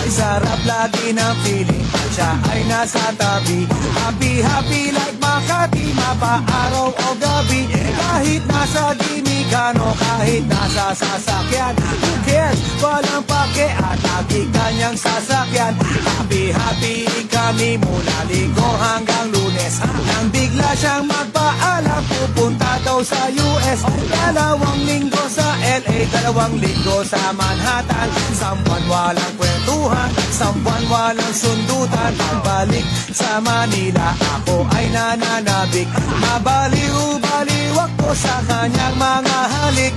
Sarap lagi ng feeling at siya ay nasa tabi. Happy, happy like Makati, mapaaraw o gabi. Kahit nasa Gimigano, kahit nasa sasakyan, who cares? Walang pake at lagi kanyang sasakyan. Happy, happy kami mula Linggo hanggang Lunes. Nang bigla siyang magpaalam, pupunta daw sa US. 2 linggo sa LA, 2 linggo sa Manhattan. Sambuan walang kwentuhan, sambuan walang sundutan. Pagbalik sa Manila, ako ay nananabik. Mabaliw-baliw ako sa kanyang mga halik.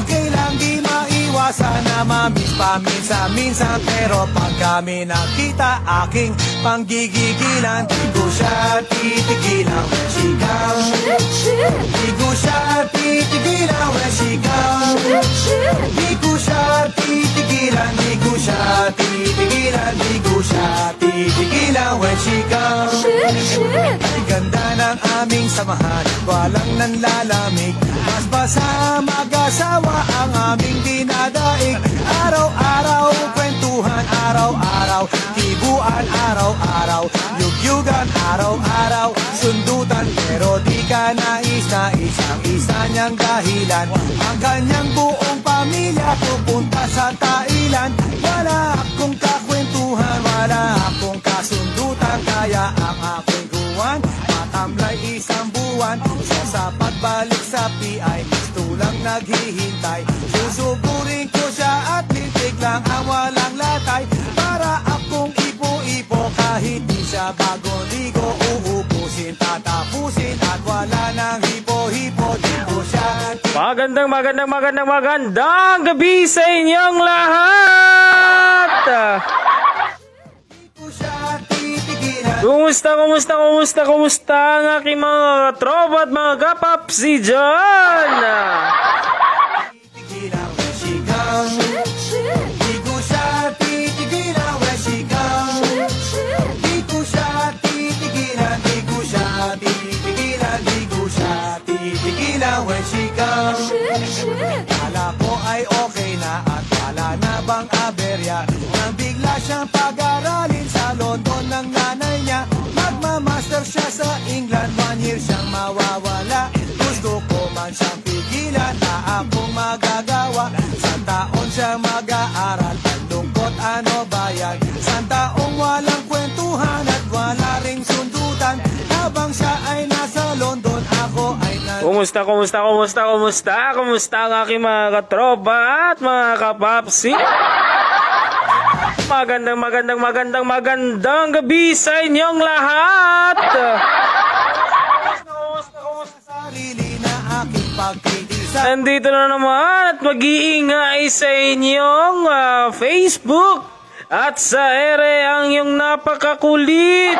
Okay lang di maiwasan na mamiss paminsan-minsan. Pero pag kami nakita, aking panggigigilan. Di ko siya titigilan when she comes. Di ko siya titigilan when she comes. Di ko siya titigilan, di ko siya titigilan, di ko siya titigilan when she comes. Ay ganda ng aming samahan, walang nanlalamig. Mas basa mag-asawa ang aming dinadaig. Araw-araw kwentuhan, araw-araw tibuan, araw-araw yugyugan, araw-araw sundutan. Pero di ka nais na isang-isa niyang dahilan. Ang kanyang buong pamilya pupunta sa Thailand. Wala akong kakwentuhan, wala akong kasundutan. Kaya ang aking guwan, matamlay 1 buwan. Siya sa pagbalik sa PI, gusto lang naghihintay. Susuburin ko siya at lintik lang ang walang latay. Para akong ipo-ipo kahit di siya bagong ligo. Uubusin, tatapusin at wala nang hipo-hipo. Di ko siya... Magandang gabi sa inyong lahat! Kumusta ang aking mga tropa at mga kapapsi dyan? Kala ko ay okay na at wala na bang aberya. Nang bigla siyang pag-aralin sa London ng nanay niya. Magmamaster siya sa England, 1 year siyang mawawala. Gusto ko man siyang pigilan, na akong magagawa. Sa taon siya mag-aaral, ang lungkot ano ba yan? Sa taong walang kwentuhan at wala ring sundutan. Habang siya ay nasa London, ako ay Kumusta ang aking mga katropa at mga kapapsi? Magandang gabi sa inyong lahat! Nandito na naman at mag-iingay sa inyong Facebook. At sa ere ang iyong napakakulit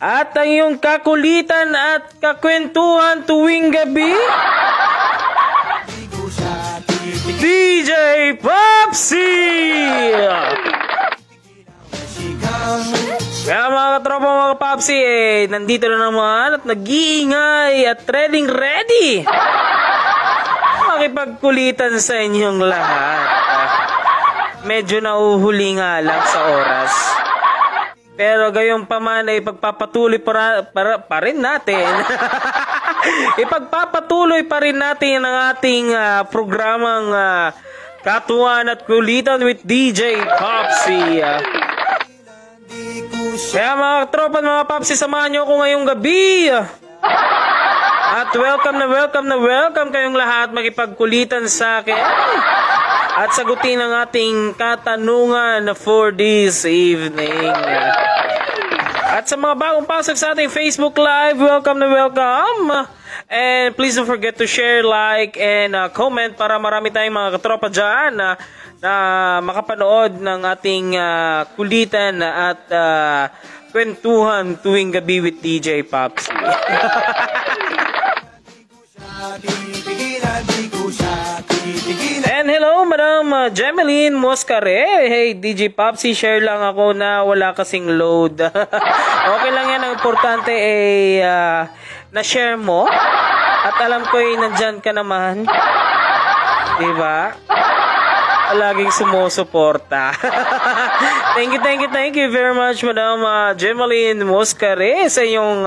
at ang iyong kakulitan at kakwentuhan tuwing gabi, DJ Popsi! Kaya mga katropa, mga Popsi, nandito na naman at nag-iingay at ready makipagkulitan sa inyong lahat. Medyo nauhuli nga lang sa oras. Pero gayong paman ay pagpapatuloy pa rin natin. Ipagpapatuloy pa rin natin ang ating programang Katuan at Kulitan with DJ Popsi. Kaya mga tropa at mga Popsi, samahan nyo ako ngayong gabi. At welcome kayong lahat makipagkulitan sa akin. At sagutin ang ating katanungan for this evening. At sa mga bagong pasok sa ating Facebook Live, welcome. And please don't forget to share, like, and comment para marami tayong mga katropa dyan na makapanood ng ating kulitan at kwentuhan tuwing gabi with DJ Popsi. And hello, Madam Jemeline Moscare. Hey, DJ Popsi, share lang ako na wala kasing load. Okay lang yan. Ang importante ay na-share mo. At alam ko ay nandyan ka naman. Diba? palaging sumusuporta. Thank you very much, Madam Gemaline Moscare, sa iyong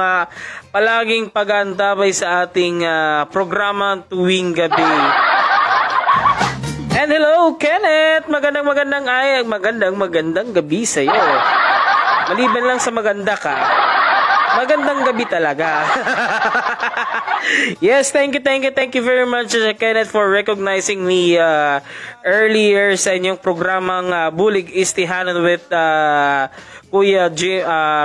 palaging pag-antabay sa ating programa tuwing gabi. And hello, Kenneth! Magandang gabi sa iyo. Maliban lang sa maganda ka, magandang gabi talaga. Yes, thank you very much, Kenneth, for recognizing me earlier sa inyong programang Bulig Istihanan with Kuya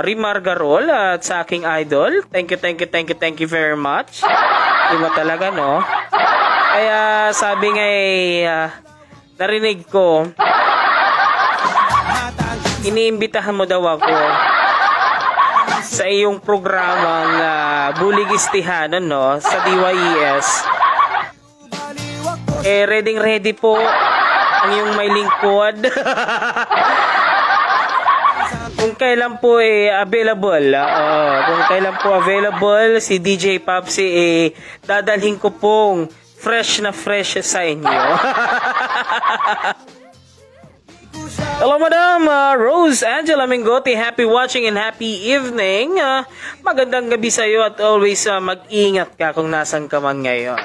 Rimar Garol at sa aking idol. Thank you very much. Iba talaga, no? Kaya sabi nga narinig ko, iniimbitahan mo daw ako sa iyong programang Bulig Istihanan, no, sa DYES. Ready po ang iyong may lingkod. Kung kailan po available, kung kailan po available si DJ Popsi, dadalhin ko pong fresh sa inyo. Hello, Madam Rose Angela Mingote. Happy watching and happy evening. Magandang gabi sa iyo at always mag-ingat ka kung nasan ka man ngayon.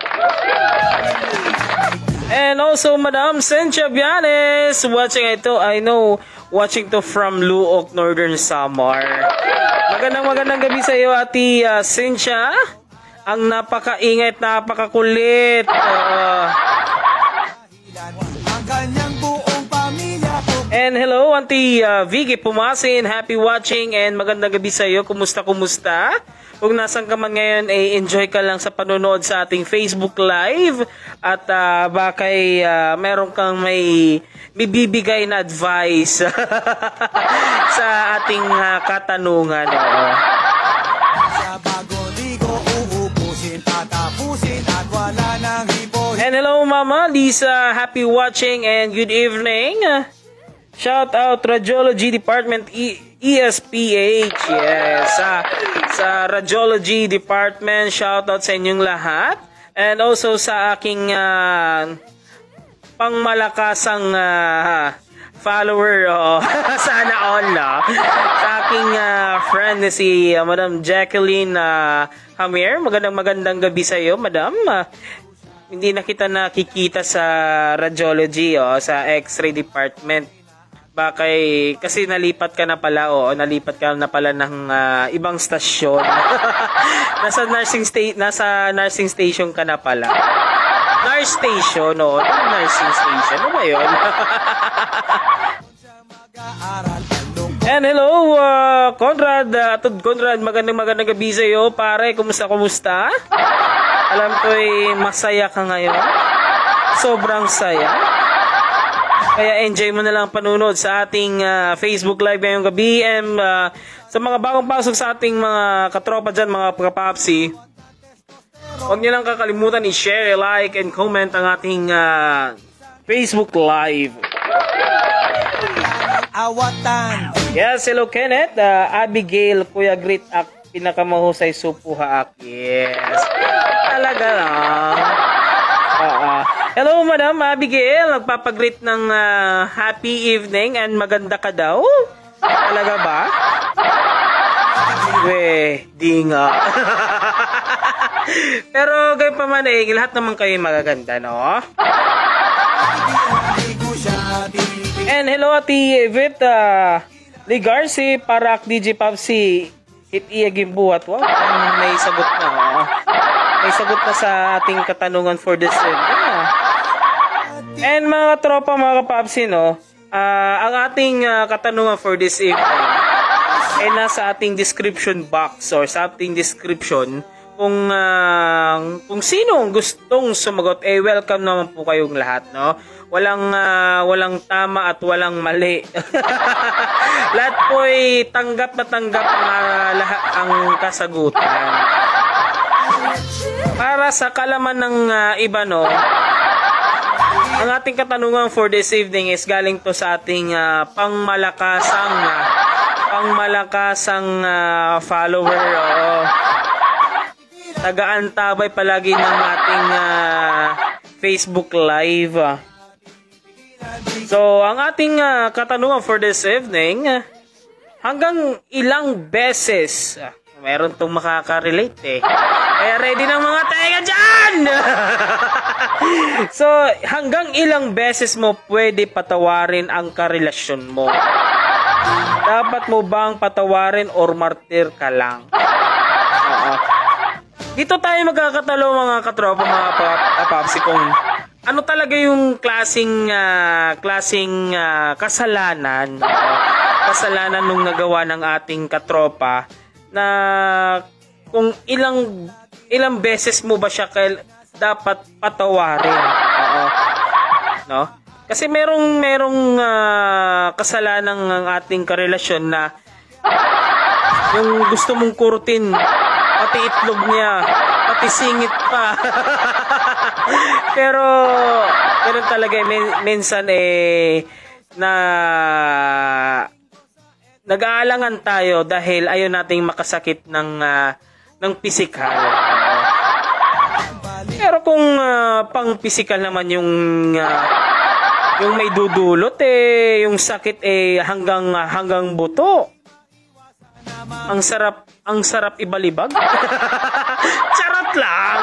And also, Madam Cynthia Bianes, watching ito, I know, watching to from Luok, Northern Samar. Magandang gabi sa iyo, Ati Cynthia. Ang napakaingat, napakakulit. And hello, Auntie Vicky Pumasin. Happy watching and magandang gabi sa iyo. Kumusta? Kung nasan ka man ngayon, enjoy ka lang sa panonood sa ating Facebook Live. At bakay meron kang may bibigay na advice sa ating katanungan. And hello, Mama Lisa. Happy watching and good evening. Shout out Radiology Department ESPH. Yes, sa Radiology Department, shout out sa inyong lahat. And also sa aking pangmalakasang follower, sana all, sa aking friend na si Madam Jacqueline Hamir. Magandang gabi sa iyo, Madam. Hindi na kita nakikita sa radiology, sa X-ray department. Bakay kasi nalipat ka na pala, nalipat ka na pala ng ibang stasyon. nasa nursing station ka na pala. Nurse station, nursing station. Ano ba 'yon? And hello, Conrad. Conrad, magandang gabi sa iyo, pare. Kumusta? Alam ko masaya ka ngayon. Sobrang saya. Kaya enjoy mo na lang panunod sa ating Facebook Live ngayong gabi. And sa mga bagong pasok sa ating mga katropa dyan, mga kapapsi, huwag nyo lang kakalimutan i-share, like, and comment ang ating Facebook Live. Yes, hello Kenneth. Abigail, Kuya Grit, pinakamahusay supuha. Yes. Talaga lang. Hello, Madam Abigail. Nagpapagreet ng happy evening and maganda ka daw. Talaga ba? Di nga. Pero gayon pa man lahat naman kayo magaganda, no? And hello, Ati Evita Ligarci, Parak, DJ Popsi, Hit Iaging Buhat. Wow, may sagot na, May sagot na sa ating katanungan for this evening. And mga tropa, mga kapapsi, ang ating katanungan for this evening ay nasa ating description box or sa ating description. Kung sino ang gustong sumagot, welcome naman po kayong lahat, no? Walang tama at walang mali. Lahat po ay tanggap na tanggap ang kasagutan. Para sa kalaman ng iba, ang ating katanungan for this evening is galing to sa ating pangmalakasang follower. Taga-antabay palagi ng ating Facebook Live. So, ang ating katanungan for this evening, hanggang ilang beses, meron tong makaka-relate eh. Kaya ready ng mga taga dyan! So, hanggang ilang beses mo pwede patawarin ang karelasyon mo? Dapat mo bang patawarin or martir ka lang? Dito tayo magkakatalo mga katropa, mga papsi, kung ano talaga yung klaseng kasalanan nung nagawa ng ating katropa, na kung ilang beses mo ba siya dapat patawarin. No? Kasi merong kasalanan ng ating karelasyon na yung gusto mong kurutin, pati itlog niya, pati singit pa. pero talaga minsan na nag-aalangan tayo dahil ayaw nating makasakit ng pisikal. Pero kung pang pisikal naman yung may dudulot, yung sakit hanggang buto. Ang sarap ibalibag. Charot lang.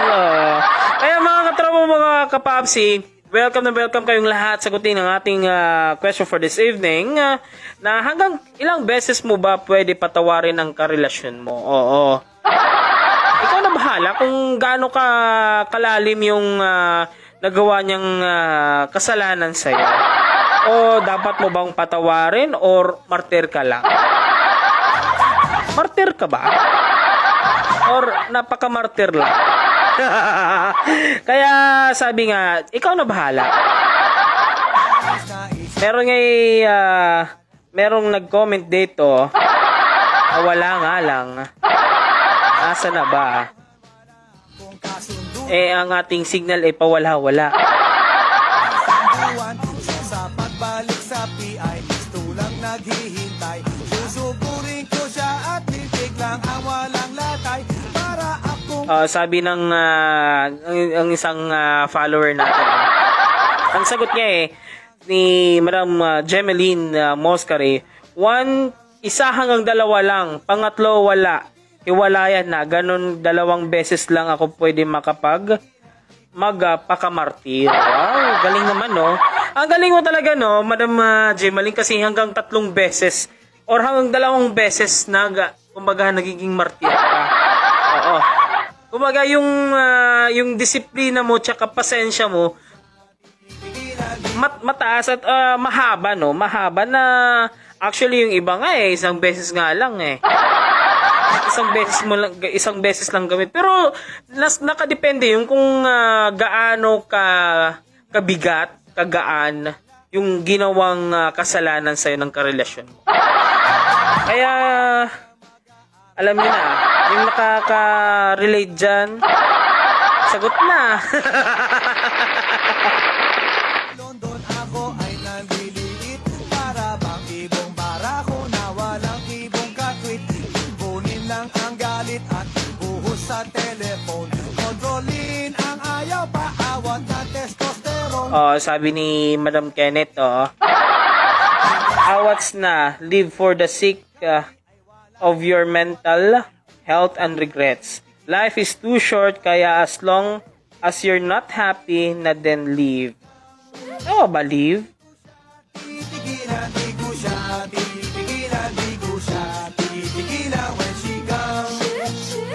Kaya mga katropa, mga kapapsi, welcome na welcome kayong lahat. Sagutin ang ating question for this evening, na hanggang ilang beses mo ba pwede patawarin ang karelasyon mo? Oo. Ikaw na bahala kung gaano kalalim yung nagawa niyang kasalanan sa'yo. O dapat mo bang patawarin or martir ka lang? Martir ka ba? Or napaka-martir lang? Kaya sabi nga, ikaw na bahala. Merong nag-comment dito, wala nga lang. Asa na ba? Ang ating signal pawala-wala. Sa pagbalik sa PI, gusto lang naghihintay. Susuburin ko siya at biglang ang walang latay. Para ako... sabi ng ang isang follower natin. Ang sagot niya ni Madam Gemeline Moscare, isa hanggang dalawa lang, pangatlo wala. Hiwalayan na, ganun 2 beses lang ako pwede magpakamartir. Wow, galing naman, no? Ang galing mo talaga, no, Madam Gemeline, kasi hanggang 3 beses or hanggang 2 beses kumbaga nagiging martir ka. Oo. Kumbaga yung disiplina mo tsaka pasensya mo mataas at mahaba, no? Mahaba na actually yung iba nga 1 beses nga lang isang beses lang gamit. Pero nakadepende yung kung gaano kabigat, kagaan yung ginawang kasalanan sa'yo ng karelasyon mo. Kaya alam niyo na, yung nakaka-relate dyan, sagot na. London ako ay naliliit, para bang ibong barako na walang ibong katwit. Ibunin lang ang galit at buhos sa telepon. Kontrolin ang ayaw, paawat na testosterone. Sabi ni Madam Kenneth, awats na, live for the sake of your mental health and regrets. Life is too short, kaya as long as you're not happy, na then leave. Ba leave? Titigilan, di ko siya. Titigilan, di ko siya. Titigilan when she comes.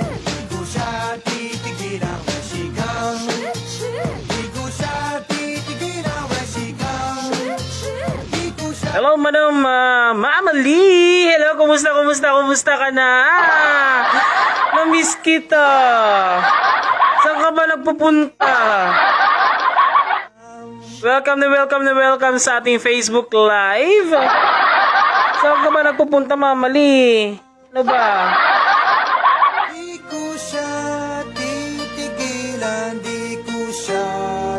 Di ko siya. Titigilan when she comes. Di ko siya. Titigilan when she comes. Di ko siya. Hello, Madam Mama Lee! Hello, kumusta ka na? Na-miss kita. Saan ka ba nagpupunta? Welcome sa ating Facebook Live. Saan ka ba nagpupunta, Mama Lee? Ano ba? Di ko siya titigilan, di ko siya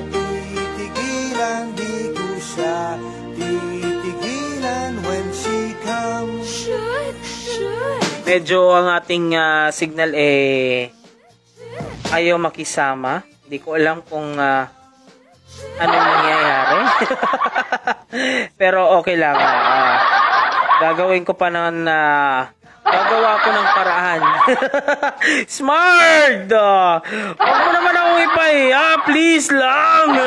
titigilan, di ko siya titigilan when she comes. Medyo ang ating signal ayaw makisama. Hindi ko alam kung anong nangyayari. Pero okay lang. Gagawin ko pa ng gagawa ko ng paraan. Smart! Huwag mo naman ako ipahiya. Please lang.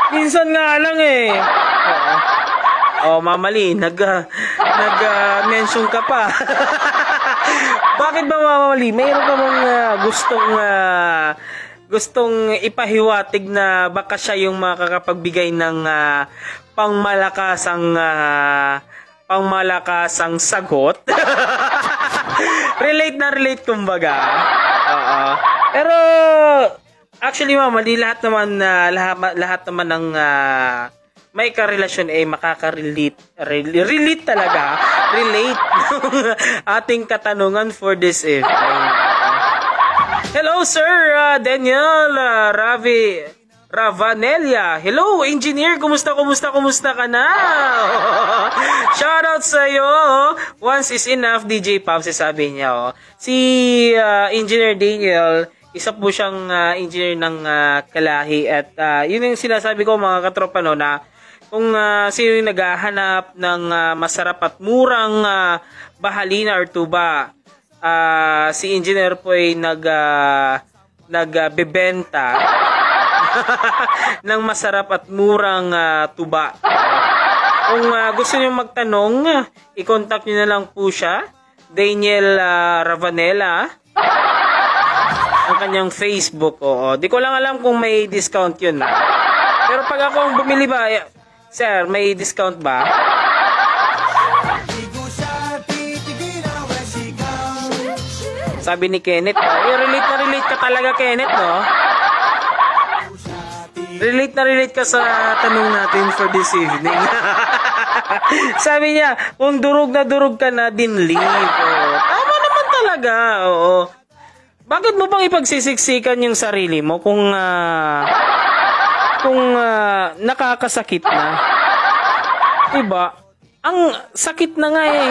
Minsan nga lang eh. Mamali, nag-mention ka pa. Bakit ba mamali? Mayroon ka bang gustong ipahiwatig na baka siya yung makakapagbigay ng pangmalakasang sagot? Relate kumbaga. Pero actually mamali, lahat naman ng may karelasyon ay relate talaga ng ating katanungan for this evening. Hello sir Daniel Ravanelia. Hello engineer, kumusta ka na? Shoutout sa iyo. Once is enough, DJ Pops, sabi niya. Si Engineer Daniel, isa po siyang engineer ng Kalahi, at yun yung sinasabi ko mga katropa, no, na kung sino yung naghahanap ng masarap at murang bahalina or tuba, si engineer po ay nagbebenta ng masarap at murang tuba. Kung gusto niyo magtanong, i-contact niyo na lang po siya, Daniel Ravanela, ang kanyang Facebook. Di ko lang alam kung may discount yun. Pero pag ako ang bumili ba, sir, may discount ba? Sabi ni Kenneth, relate ka talaga, Kenneth, no? Relate ka sa tanong natin for this evening. Sabi niya, kung durog ka na din, leave. Tama naman talaga, oo. Bakit mo bang ipagsisiksikan yung sarili mo kung nakakasakit na? Diba? Ang sakit na nga eh.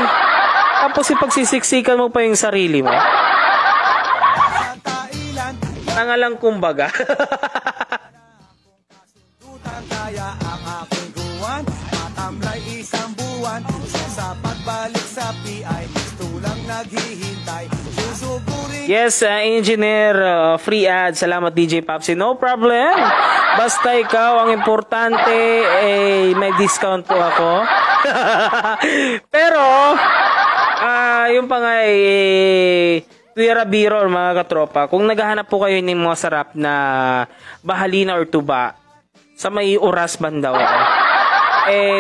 Tapos ipagsisiksikan mo pa yung sarili mo. Tanga lang kumbaga. Matamlay isang buwan sa pagbalik sa PI, tulang naghihintay. Yes, engineer, free ad. Salamat DJ Popsy. No problem. Basta ikaw, ang importante may discount po ako. Pero yung pa nga tuwira biro mga katropa, kung naghahanap po kayo ng mga sarap na bahalina or tuba sa may oras bandaw,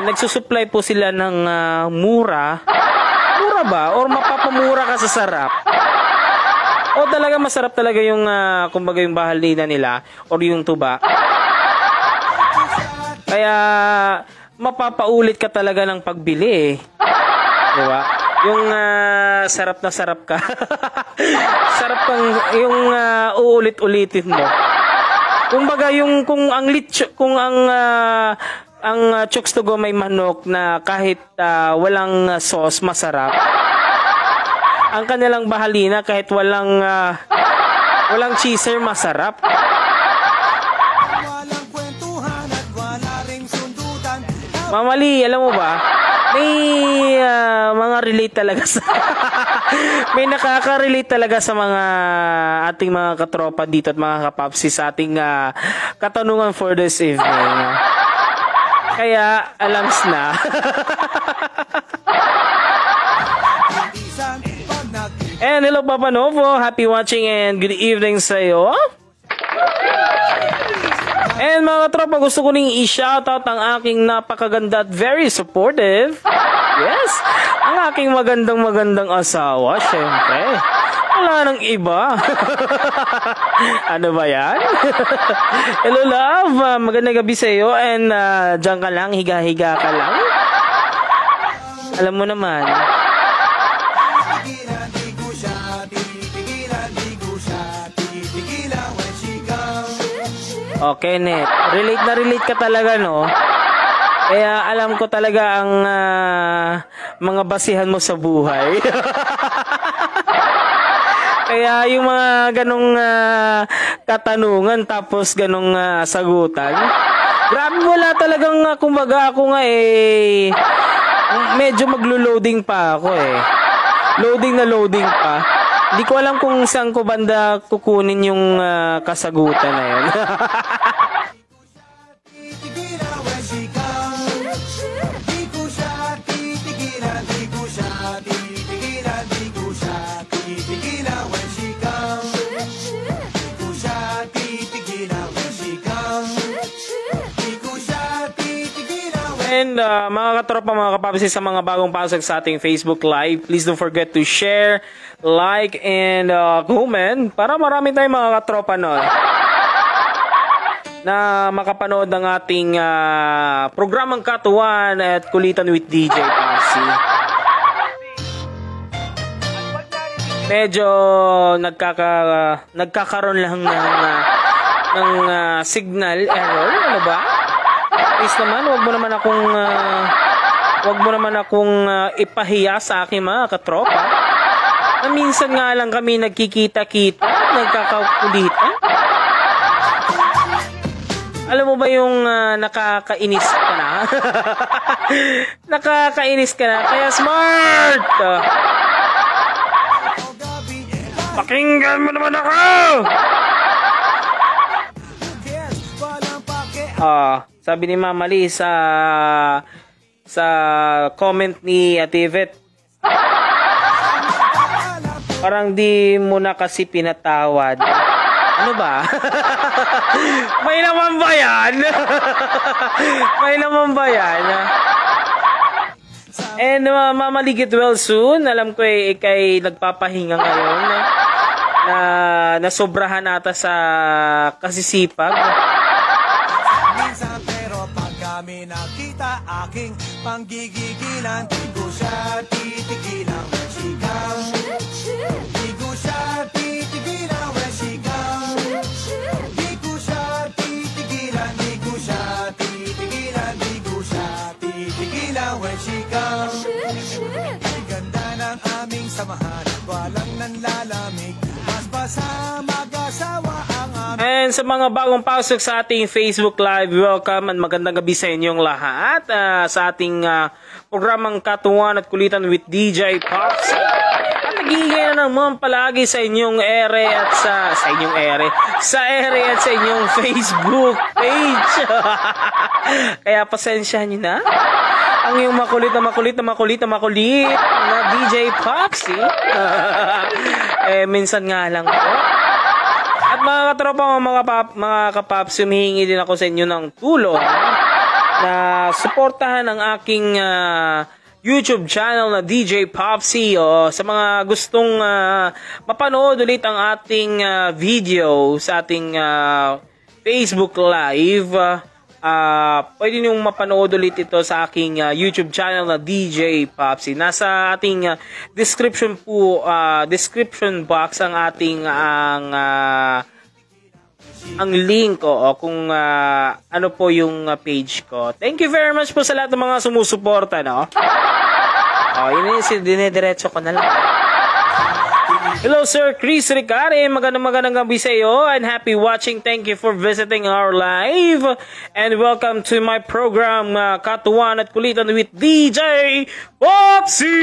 nagsusupply po sila ng mura ba? Or mapapamura ka sa sarap? O talaga masarap talaga yung kumbaga yung bahalina nila or yung tuba? Kaya mapapaulit ka talaga ng pagbili eh. Diba? Yung sarap na sarap ka. Sarap kang yung uulit-ulitin mo. Kumbaga yung kung ang chokes to go may manok na kahit walang sauce masarap. Ang kanilang bahalina kahit walang cheeser masarap. Mamali, alam mo ba? May mga relate talaga sa may nakaka-relate talaga sa mga ating mga katropa dito at mga kapapsi sa ating katanungan for this evening. Kaya alams na. And hello Papa Novo, happy watching and good evening sa iyo. And mga tropa, gusto ko ring i-shoutout ang aking napakaganda at very supportive. Yes, ang aking magandang asawa, syempre. Wala nang iba. Ano ba yan? Hello love, magandang gabi sa iyo and dyan ka lang, higa-higa ka lang. Alam mo naman. Okay, Net. Relate ka talaga, no? Kaya alam ko talaga ang mga basihan mo sa buhay. Kaya yung mga ganong katanungan tapos ganong sagutan, grabe, wala talagang, kumbaga ako nga medyo maglo-loading pa ako Loading na loading pa. Hindi ko alam kung saan ko banda kukunin yung kasagutan na yun. And mga katropa, mga kapapsi, sa mga bagong pasok sa ating Facebook Live, please don't forget to share, like, and comment para marami tayong mga katropa na makapanood ng ating programang Katuwan at Kulitan with DJ Papsi. Medyo nagkakaroon lang ng signal error, ano ba? Please naman, wag mo naman akong ipahiya sa aking mga katropa. Minsan nga lang kami nagkikita-kita, nagkakakulitan. Alam mo ba yung nakakainis ka na? Nakakainis ka na, kaya smart! Pakinggan mo naman ako! Sabi ni Mama Lee sa comment ni Ate Yvette, parang di mo na kasi pinatawad. Ano ba? May naman ba yan? May naman ba yan? And Mama Lee, get well soon. Alam ko ikay nagpapahinga ngayon na nasobrahan ata sa kasisipag. Kami nakita aking panggigigilan, di ko siya titigilan, weshikang. Di ko siya titigilan, weshikang. Di ko siya titigilan, di ko siya titigilan, di ko siya titigilan, weshikang. Ay ganda ng aming samahan, walang nanlalamig, mas basa mag-asawa ang aming. And sa mga bagong pasok sa ating Facebook Live, welcome and magandang gabi sa inyong lahat sa ating programang Katuwan at Kulitan with DJ Pops. At nagiging na naman palagi sa inyong ere at sa inyong ere, sa ere at sa inyong Facebook page. Kaya pasensyahan nyo na ang yung makulit na DJ Pops. Minsan nga lang po. At mga katropa, mga kapaps, humihingi din ako sa inyo ng tulong na suportahan ang aking YouTube channel na DJ Popsi. Sa mga gustong mapanood ulit ang ating video sa ating Facebook Live, pwede niyong mapanood ulit ito sa aking YouTube channel na DJ Popsi. Nasa ating description box ang ating ang link kung ano po yung page ko. Thank you very much po sa lahat ng mga sumusuporta, yun yung dinediretso ko na lang. Hello Sir Chris Ricare, magandang gabi sa iyo and happy watching. Thank you for visiting our live and welcome to my program Katuwan at Kulitan with DJ Popsi.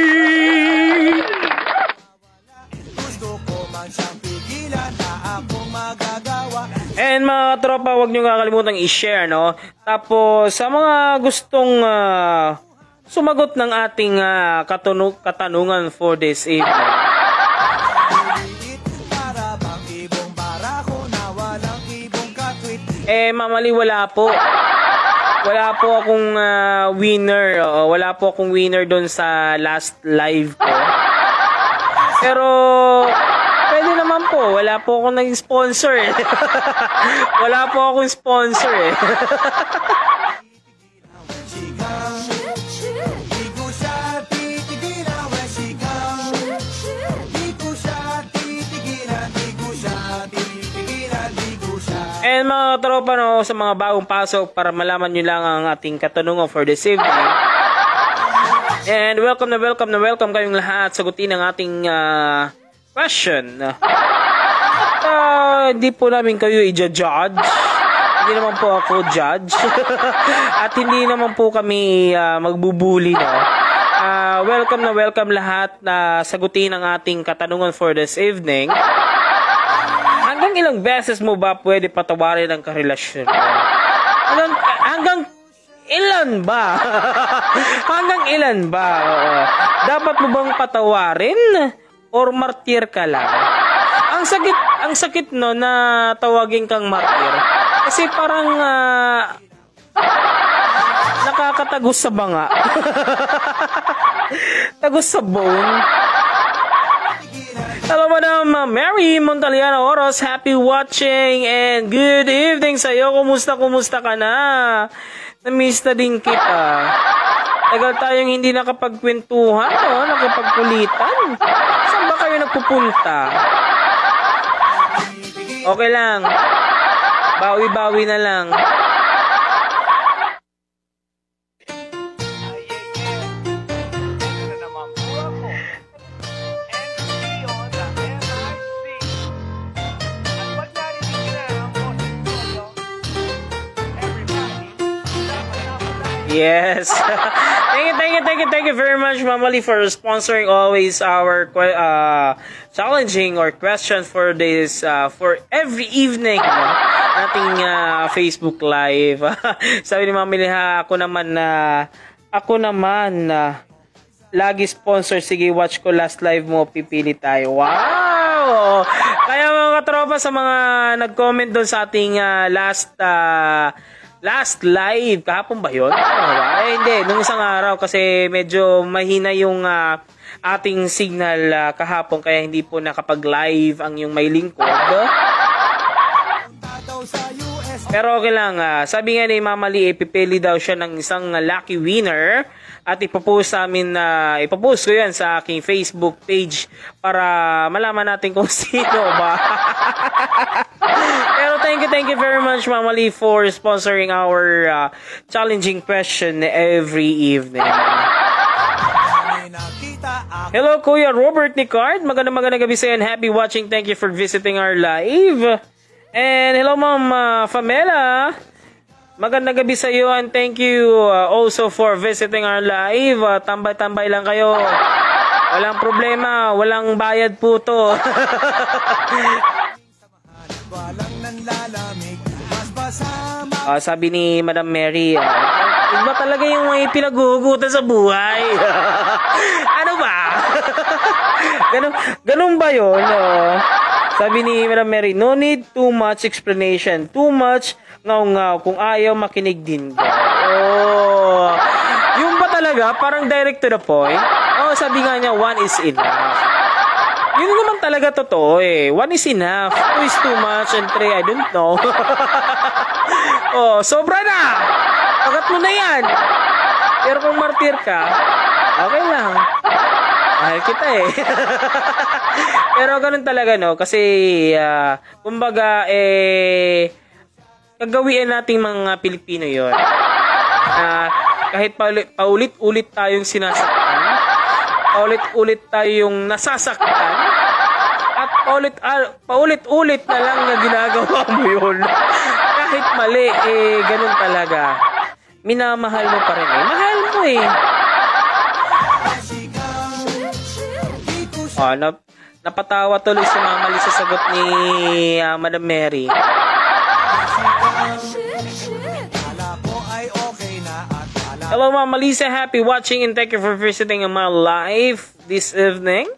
Gusto ko man siyang pigilan, na akong magagawa. And mga tropa, huwag nyo kakalimutan i-share, Tapos sa mga gustong sumagot ng ating katanungan for this evening, Mama Lee, wala po akong winner. Wala po akong winner doon sa last live ko. Pero pwede naman po. Wala po akong naging sponsor Wala po akong sponsor And mga tropa, sa mga bagong pasok, para malaman nyo lang ang ating katanungan for this evening. And welcome kayong lahat. Sagutin ang ating question. Hindi po namin kayo i-judge. Hindi naman po ako judge. At hindi naman po kami magbubuli, no? Welcome na welcome lahat na sagutin ang ating katanungan for this evening. Hanggang ilang beses mo ba pwede patawarin ang karelasyon mo? Hanggang ilan ba? Hanggang ilan ba? Oo. Dapat mo bang patawarin or martir ka lang? Ang sakit no na tawagin kang martir. Kasi parang nakakatagos sa banga. Tagos sa bone. Hello, Madam Mary Montaliano Oros. Happy watching and good evening sa iyo. Kumusta ka na? Na-miss na din kita. Tagal tayong hindi nakapagkwentuhan, no? Nakapagkulitan. Saan ba kayo nagpupunta? Okay lang. Bawi-bawi na lang. Yes. Thank you very much, Mama Lee, for sponsoring always our challenging or question for this for every evening ating Facebook Live. Sabi ni Mama Lee, ako naman lagi sponsor. Sige, watch ko last live mo, pipili tayo. Wow! Kaya mga katropa, sa mga nag-comment doon sa ating last live, kahapon ba yun? Hindi, nung isang araw kasi medyo mahina yung ating signal kahapon kaya hindi po nakapag-live ang yung may lingkod. Pero okay lang, sabi nga ni Mama Lee, ipipili daw siya ng isang lucky winner at ipopost ko yan sa aking Facebook page para malaman natin kung sino ba. Pero thank you very much, Mama Lee, for sponsoring our challenging question every evening. Hello, Kuya Robert Nicard. Magandang gabi sa iyo and happy watching. Thank you for visiting our live. And hello, Ma'am Famela. Magandang gabi sa iyo and thank you also for visiting our live. Tambay-tambay lang kayo. Walang problema, walang bayad po to. Sabi ni Madam Mary, iba talaga yung may pinaghuhugutan sa buhay. Ano ba? Ganun ba yun? Sabi ni Madam Mary, no need too much explanation. Too much ngaw-ngaw. Kung ayaw, makinig din ka. Yung ba talaga? Parang direct to the point. Sabi nga niya, one is enough. Yun naman talaga totoo eh. One is enough. Two is too much. And three, I don't know. Sobra na! Pagat mo na yan. Pero kung martir ka, okay lang. Mahal kita eh. Pero ganun talaga, no? Kasi, kumbaga, kagawian nating mga Pilipino yon. Kahit paulit-ulit tayong sinasaktan, paulit-ulit tayong nasasaktan, at paulit-ulit na lang na ginagawa mo yun. Kahit mali, ganun talaga. Minamahal mo pa rin eh. Mahal mo eh. Napatawa tuloy si Mama Lee sa sagot ni Madam Mary. Hello, Mama Lisa. Happy watching and thank you for visiting my live this evening.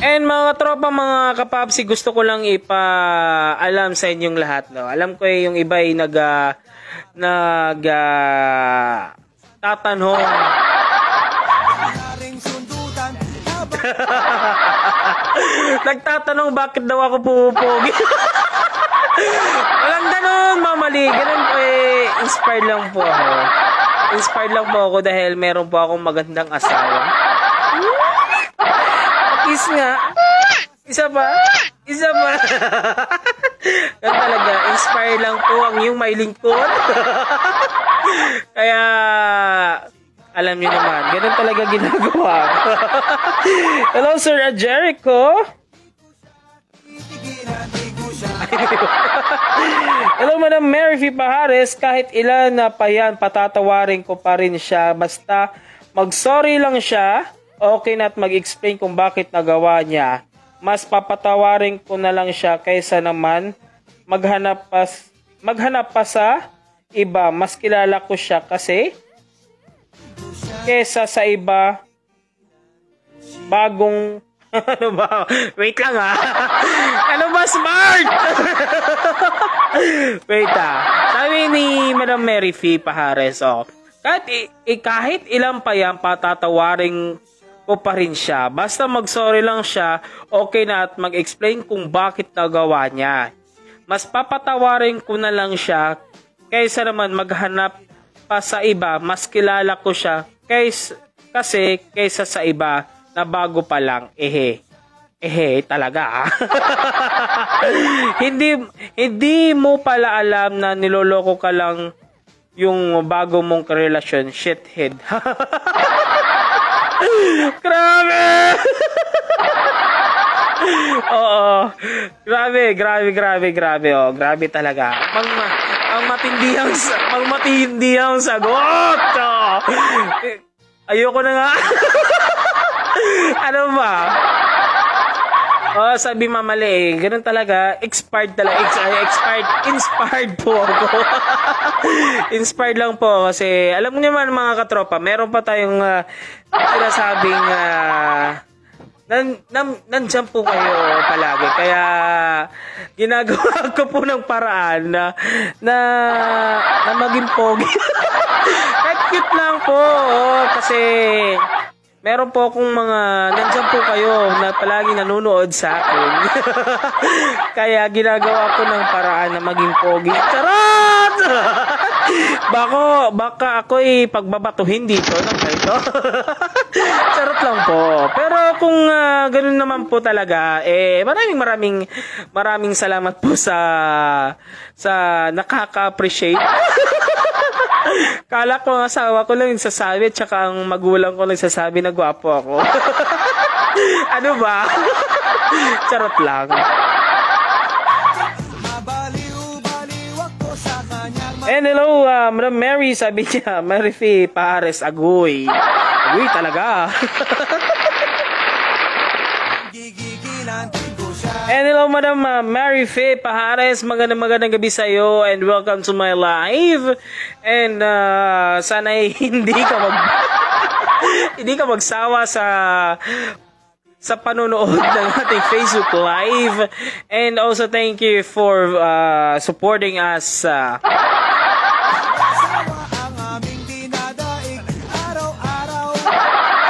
And mga tropa, mga kapapsi, gusto ko lang ipaalam sa inyong lahat, no. Alam ko yung iba ay tatanong. Nagtatanong bakit daw ako pupupogi. Walang ganun, Mama Lee. Ganun po inspired lang po ako. Inspired lang po ako dahil meron po akong magandang asawa. Kiss nga. Isa pa. Ganun talaga. Inspired lang po ang iyong may lingkod. Kaya Alam niyo naman, ganun talaga ginagawa ko. Hello, Sir Jericho. Hello, Madam Mary V. Pahares. Kahit ilan na pa yan, patatawarin ko pa rin siya. Basta mag-sorry lang siya, okay na at mag-explain kung bakit nagawa niya. Mas papatawarin ko na lang siya kaysa naman maghanap pa sa iba. Mas kilala ko siya kasi kesa sa iba bagong ano ba? Wait lang ano ba smart? Wait Sabi ni Madam Mary V. Pahares, kahit ilang pa yan, patatawarin ko pa rin siya. Basta mag-sorry lang siya, okay na at mag-explain kung bakit nagawa niya. Mas papatawarin ko na lang siya kaysa naman maghanap pa sa iba. Mas kilala ko siya kasi kaysa sa iba na bago pa lang. Talaga hindi mo pala alam na niloloko ka lang yung bago mong karelasyon. Shithead. Grabe. Oo. Grabe. Grabe talaga. Pang matindihang sagot. Ayoko na nga. Ano ba? Sabi mamali ganun talaga. Inspired po ako. Inspired lang po kasi alam mo naman mga katropa, meron pa tayong sinasabing nandyan po kayo palagi. Kaya ginagawa ko po ng paraan na maging pogi. Kahit cute lang po. Kasi meron po akong nandyan po kayo na palagi nanonood sa akin. Kaya ginagawa ko ng paraan na maging pogi. Charot! Baka ako'y pagbabatuhin dito ng ganito. Charot lang po. Pero kung ganun naman po talaga, maraming salamat po sa nakaka-appreciate. Kala ko ang asawa ko lang nagsasabi, tsaka ang magulang ko nagsasabi na gwapo ako. Ano ba? Charot lang. And hello, Madam Mary, sabi niya, Mary V. Pahares, agoy. Agoy talaga. And hello, Madam Mary V. Pahares, magandang gabi sa iyo and welcome to my live. And sana hindi ka magsawa sa panonood ng ating Facebook Live. And also thank you for supporting us.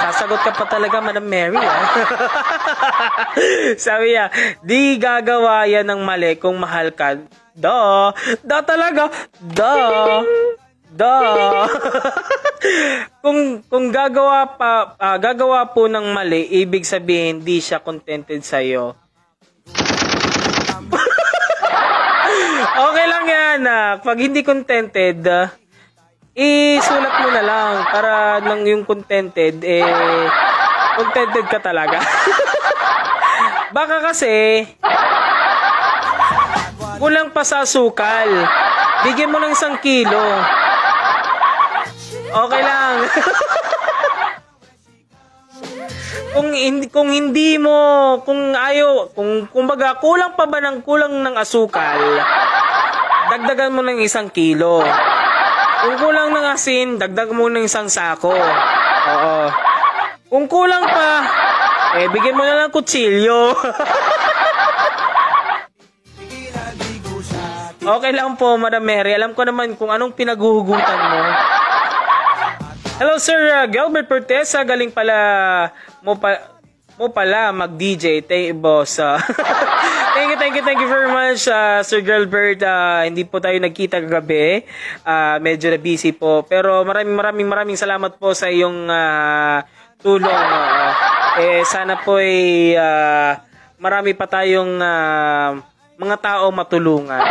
Sasagot ka pa talaga, Madam Mary. Sabi niya, di gagawa yan ng mali kung mahal ka. Da talaga. Da. Kung gagawa po ng mali, ibig sabihin di siya contented sa iyo. Okay lang yan. Pag hindi contented, isulat mo na lang para nang yung contented contented ka talaga. Baka kasi kulang pa sa sukal. Bigyan mo ng 1 kilo. Okay lang. kung baga kulang ng asukal, dagdagan mo ng 1 kilo. Kung kulang ng asin, dagdag mo ng 1 sako. Oo. Kung kulang pa, bigyan mo na lang kutsilyo. Okay lang po, Madam Mary. Alam ko naman kung anong pinaghuhugutan mo. Hello, Sir Gilbert Pertesa. Galing pala mo pala mag-DJ. Boss. Thank you very much, Sir Gilbert. Hindi po tayo nagkita kagabi. Medyo na busy po. Pero maraming salamat po sa iyong tulong. Sana po marami pa tayong mga tao matulungan.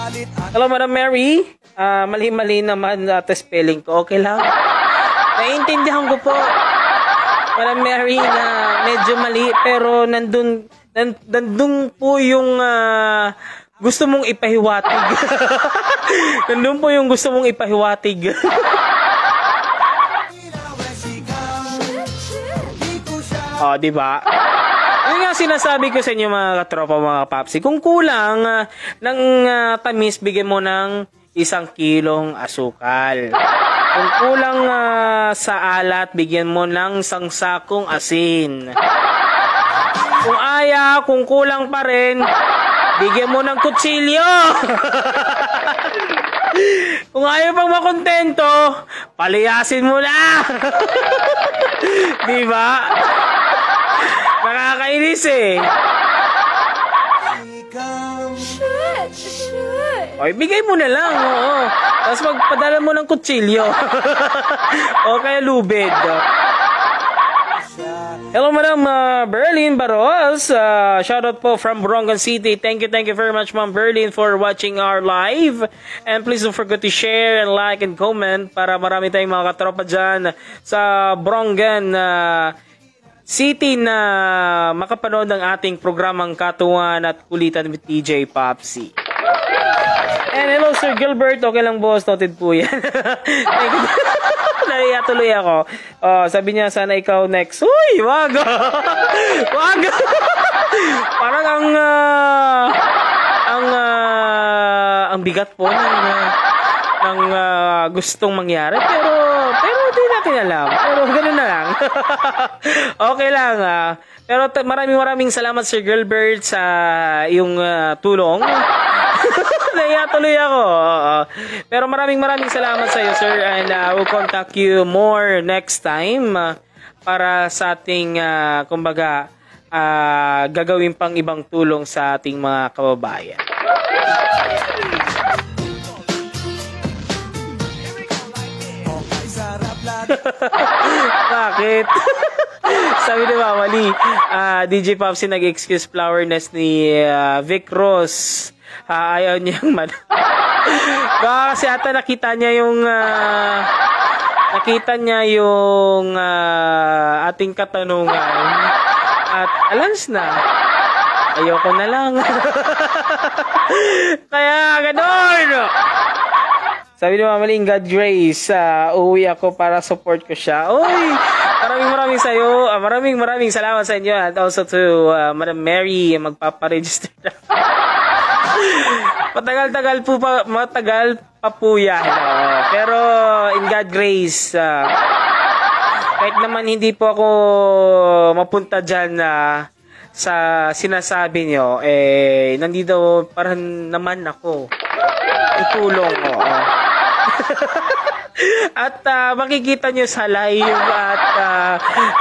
galit at Hello, Madam Mary. Mali-mali naman spelling ko. Okay lang. Naiintindihan ko po. Madam Mary na medyo mali pero nandun po yung gusto mong ipahiwatig. Nandun po yung gusto mong ipahiwatig. Oh, di ba? Yun nga sinasabi ko sa inyo mga katropa, mga papsi. Kung kulang ng tamis, bigyan mo ng 1 kilong asukal. Kung kulang sa alat, bigyan mo ng 1 sakong asin. Kung ayaw, kung kulang pa rin, bigyan mo ng kutsilyo. Kung ayaw pang makontento, palayasin mo na. Di ba? Nakakainis eh. O, ibigay mo na lang, oo. Tapos magpadala mo ng kutsilyo. O kaya lubid. Hello, Madam Berlin Baros. Shoutout po from Borongan City. Thank you very much, Ma'am Berlin, for watching our live. And please don't forget to share and like and comment para marami tayong mga katropa dyan sa Borongan City na makapanood ng ating programang Katuwan at Kulitan with DJ Popsy. And hello, Sir Gilbert. Okay lang, boss. Noted po yan. Naiya tuloy ako. Sabi niya, sana ikaw next. Uy, wag! Wag! Parang ang bigat po ng gustong mangyari. Pero di natin alam. Pero ganoon na lang. Okay lang. Pero maraming salamat, Sir Gilbert, sa iyong tulong. Naiya tuloy ako. Pero maraming salamat sa iyo, sir. And I will contact you more next time para sa ating, kumbaga, gagawin pang ibang tulong sa ating mga kababayan. Bakit? Sabi ni Mamali, DJ Popsy nag-excuse flowerness ni Vic Ross. Ayaw niyang baka kasi ata nakita niya yung ating katanungan at alans na. Ayoko na lang. Kaya gano'n. Sabi ni Mamaling, God grace, uuwi ako para support ko siya. Uy, maraming sa'yo. Maraming salamat sa inyo. And also to Madam Mary, magpaparegister na. Matagal pa po yan. Pero in God grace, kahit naman hindi po ako mapunta dyan sa sinasabi nyo, nandito parang naman ako. Itulong ko. At makikita nyo sa live at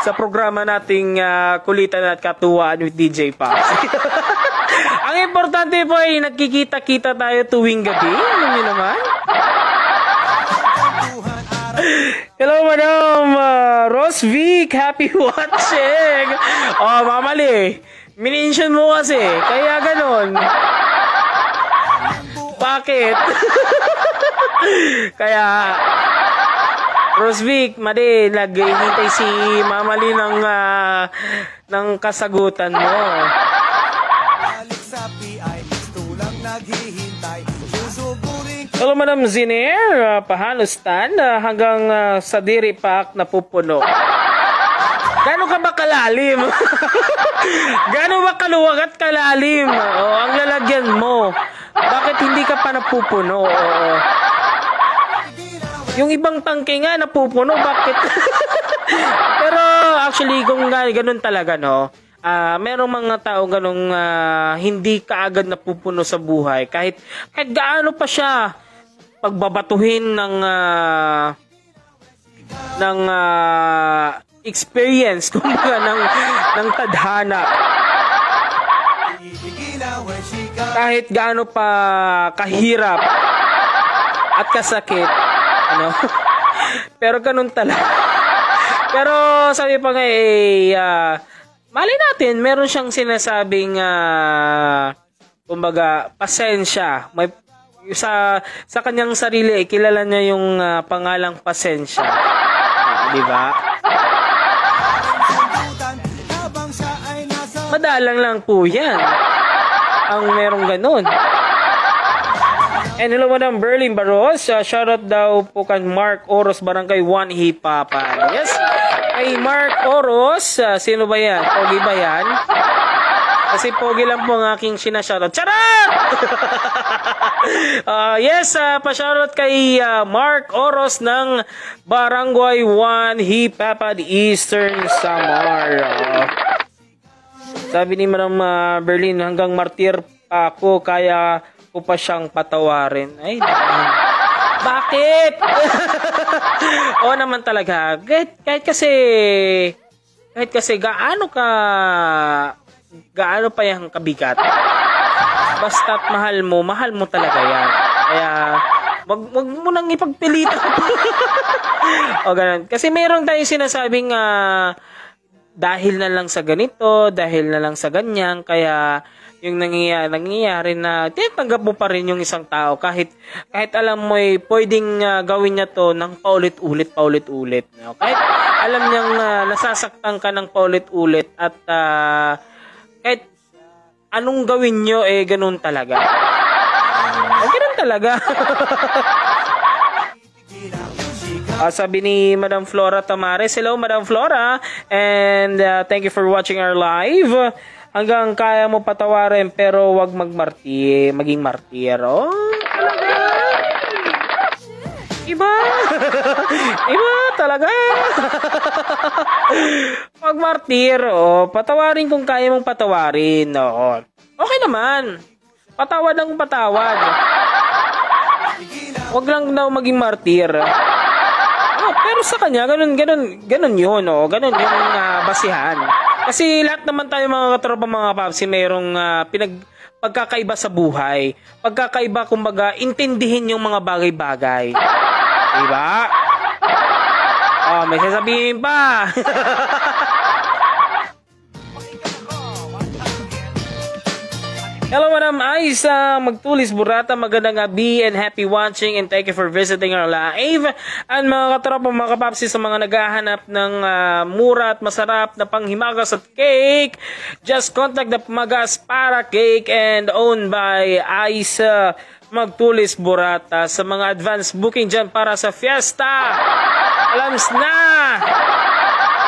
sa programa nating Kulitan at Katuwaan with DJ Popsy. Ang importante po ay nagkikita-kita tayo tuwing gabi. Alam niyo naman. Hello, Madam Rosvic. Happy watching. Mamali. Minention mo kasi. Kaya ganon. Bakit? Kaya Rosvic, Made, naghihintay si Mamali ng kasagutan mo. Hello, Madam Ziner, pahalustan hanggang sa diri pak napupuno. Gano'n ka ba kalalim? Gano'n ba kaluwag at kalalim? Ang lalagyan mo. Bakit hindi ka pa napupuno? Yung ibang tangke nga napupuno, bakit? Pero actually, kung gano'n talaga, no? Merong mga tao ganong hindi kaagad napupuno sa buhay. Kahit gaano pa siya pagbabatuhin ng experience, kumbaga ng tadhana. Kahit gaano pa kahirap at kasakit, ano? Pero ganun talaga. Pero sabi pa nga malay natin, meron siyang sinasabing kumbaga pasensya. sa kanyang sarili, kilala niya yung pangalang pasensya. Di ba? Madalang lang po yan. Ang merong ganun. And hello, Madam Berlin Barros. Shoutout daw po kan Mark Oros, Barangay 1 Hipapan. Yes, ay Mark Oros. Sino ba yan? Pogi ba yan? Kasi pogi lang po ang aking sinashoutout. Charot! Yes, pa-shoutout kay Mark Oros ng Barangay 1 Hipapan, Eastern Samar. Sabi ni Madam Berlin, hanggang martir pa ako, kaya ko pa siyang patawarin. Ay, bakit? Oo naman talaga. Kahit kasi gaano pa yung kabigat. Basta't mahal mo talaga yan. Kaya, wag mo nang ipagpilitan. O ganun. Kasi mayroong tayong sinasabing dahil na lang sa ganito, dahil na lang sa ganyan, kaya yung nangyayari na tinatanggap mo pa rin yung isang tao kahit alam mo pwedeng gawin niya to ng paulit-ulit. No? Kahit alam niyang nasasaktan ka ng paulit-ulit at kahit anong gawin nyo, ganun talaga. Ganun talaga. Sabi ni Madam Flora Tamares, hello Madam Flora, and thank you for watching our live. Hanggang kaya mo patawarin pero wag maging martir. Oh, talaga. Iba. Iba talaga. Wag martir. Oh, patawarin kung kaya mong patawarin. Oh. Okay naman. Patawad ang patawad. Wag lang daw maging martir. Pero sa kanya, ganun yun, oh. Ganun yung basihan. Kasi lahat naman tayo mga katropa, mga papsi, mayroong pagkakaiba sa buhay. Pagkakaiba, kumbaga, intindihin yung mga bagay-bagay. Diba? Oh, may sasabihin pa. Hello, Madam Aisa Magtulis Burata, magandang gabi and happy watching and thank you for visiting our live. And mga katropa, mga kapapsi, sa mga naghahanap ng mura at masarap na panghimagas at cake, just contact the Pamagas para Cake and owned by Aisa Magtulis Burata. Sa mga advance booking dyan para sa fiesta, alams na,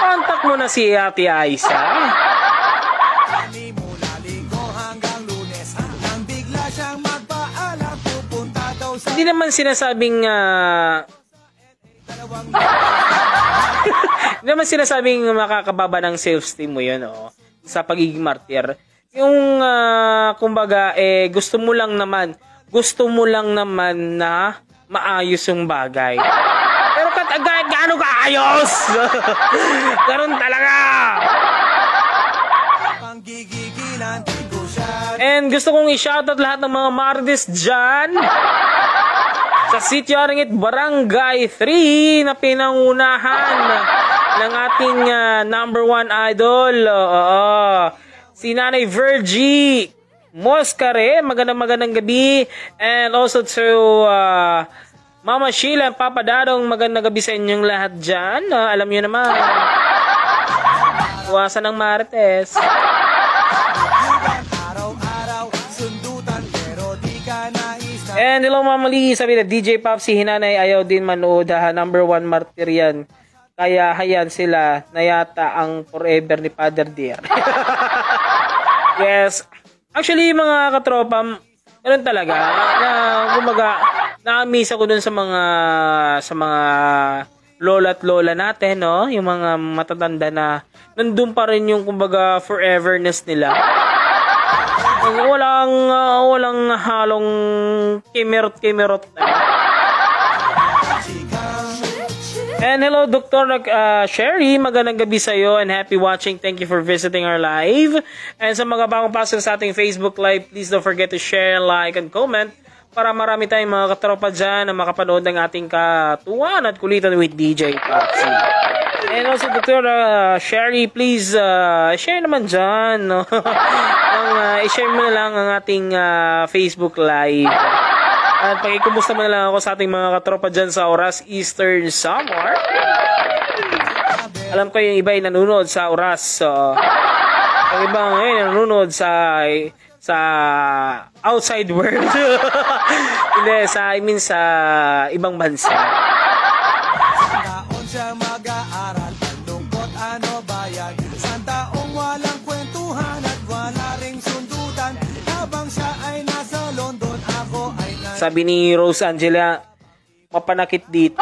contact mo na si Ate Aisa. Hindi naman sinasabing hindi naman sinasabing makakababa ng self-esteem mo yun, oh, sa pagiging martir. Yung kumbaga gusto mo lang naman na maayos yung bagay. Pero gaano kaayos? Karon talaga. And gusto kong i-shoutout lahat ng mga Martes dyan sa Sitio Aringit Barangay 3 na pinangunahan ng ating number 1 idol, si Nanay Virgie Moscare. Magandang gabi. And also to Mama Sheila and Papa Dadong, magandang gabi sa inyong lahat dyan. Alam nyo naman, iwasan ng Martes. And hello Mama Lee, sabi na DJ Popsi, hinanay ayaw din manood number 1 martir yan. Kaya hayan sila na yata ang forever ni Father Dear. Yes. Actually mga katropa, ganun talaga. Kumbaga, na-amaze ako dun sa mga lola at lola natin, no? Yung mga matatanda na nandun pa rin yung kumbaga foreverness nila. Walang halong kimerot. And hello Dr. Sherry, magandang gabi sa iyo and happy watching. Thank you for visiting our live. And sa mga bagong pasok sa ating Facebook live, please don't forget to share, like, and comment para marami tayong mga katropa dyan na makapanood ng ating katuwan at kulitan with DJ Popsi. And also Dr. Sherry, please share naman dyan, no? I-share mo na lang ang ating Facebook live. At pakikumusta mo na lang ako sa ating mga katropa dyan sa Oras Eastern Summer. Alam ko yung iba ay nanonood sa Oras. Yung iba ngayon nanonood sa outside world. Hindi, sa ibang bansa. Taon siya mag-aaral, lungkot ano bayan. Isang taong walang kwentuhan at wala ring sundutan. Habang siya ay nasa London, ako ay Sabi ni Rose Angela, mapanakit dito.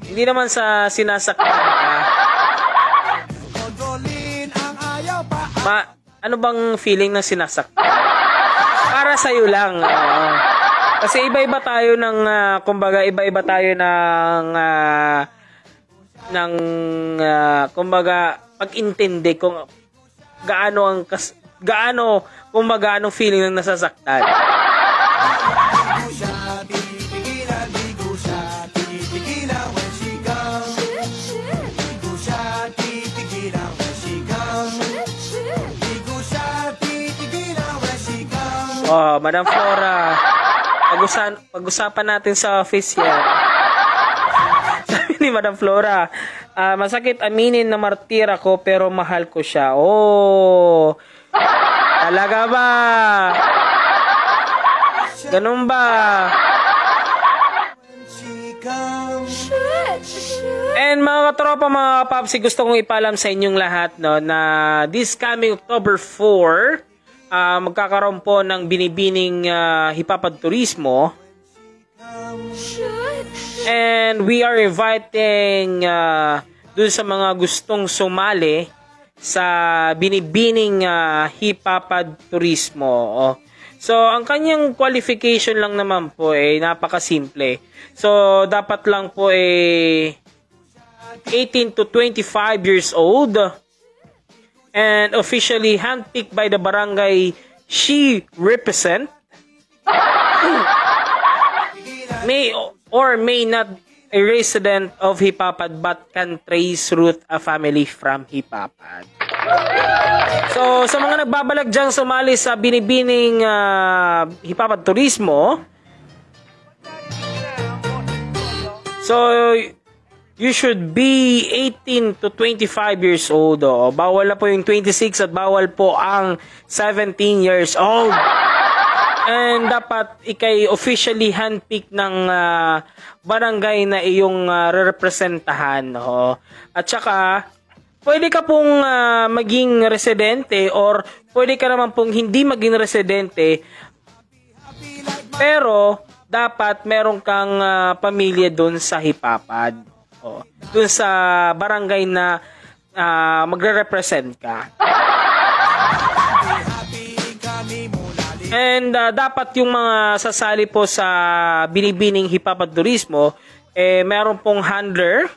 Hindi naman sa sinasaktan ka. kontrolin ang ayaw pa. Ano bang feeling ng sinasaktan? Para sa'yo lang. Kasi iba-iba tayo ng, kumbaga, iba-iba tayo kumbaga, pag-intindi kung gaano, kumbaga, anong feeling ng nasasaktan. Di ko siya titigilan, di ko siya titigilan when she comes. Di ko siya titigilan when she comes. Di ko siya titigilan when she comes. Oh, Madam Flora, pag-usapan natin sa office yan. Sabi ni Madam Flora, masakit aminin na martir ako pero mahal ko siya. Oh, talaga ba? Ganun ba? She comes. And mga katropa, mga papsi, gusto kong ipalam sa inyong lahat no, na this coming October 4, magkakaroon po ng binibining Hipapad Turismo. And we are inviting dun sa mga gustong sumali sa binibining Hipapad Turismo. So, ang kanyang qualification lang naman po napakasimple. So, dapat lang po 18 to 25 years old and officially handpicked by the barangay she represent. May or may not a resident of Hipapad but can trace root a family from Hipapad. So, sa mga nagbabalag dyan sumali sa binibining Hipapad Turismo, so, you should be 18 to 25 years old. Bawal na po yung 26 at bawal po ang 17 years old. And dapat ikay officially handpick ng barangay na iyong representahan. At saka, pwede ka pong maging residente or pwede ka naman pong hindi maging residente. Pero, dapat meron kang pamilya dun sa Hipapad. Dun sa barangay na magre-represent ka. And dapat yung mga sasali po sa binibining Hipapad Turismo, meron pong handler.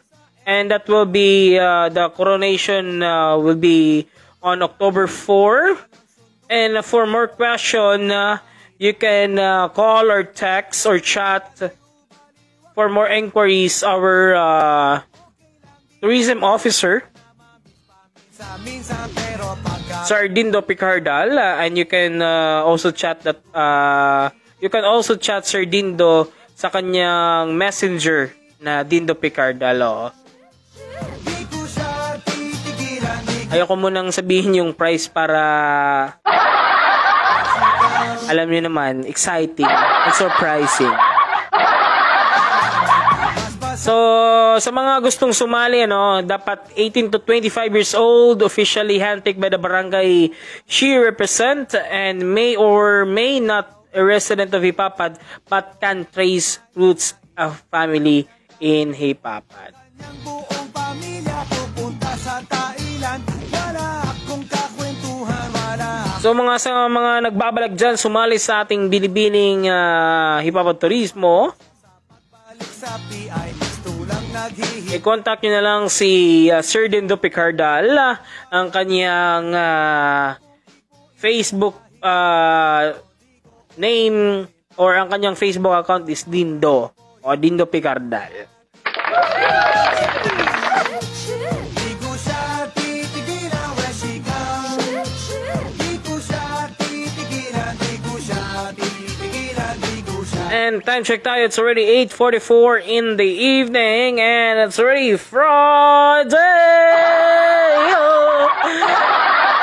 And that will be, the coronation will be on October 4. And for more question, you can call or text or chat for more inquiries our tourism officer, Sir Dindo Picardal, and you can also chat Sir Dindo sa kanyang messenger na Dindo Picardal. Ayoko munang sabihin yung price para alam niyo naman, exciting and surprising. So, sa mga gustong sumali, dapat 18 to 25 years old, officially handpicked by the barangay she represent, and may or may not a resident of Hipapad, but can trace roots of family in Hipapad. So, sa mga nagbabalag dyan, sumali sa ating binibining Hipapad Turismo, i-contact nyo na lang si Sir Dindo Picardal. Ang kanyang Facebook name or ang kanyang Facebook account is Dindo o Dindo Picardal. And time check tayo, it's already 8:44 in the evening and it's already Friday! Oh!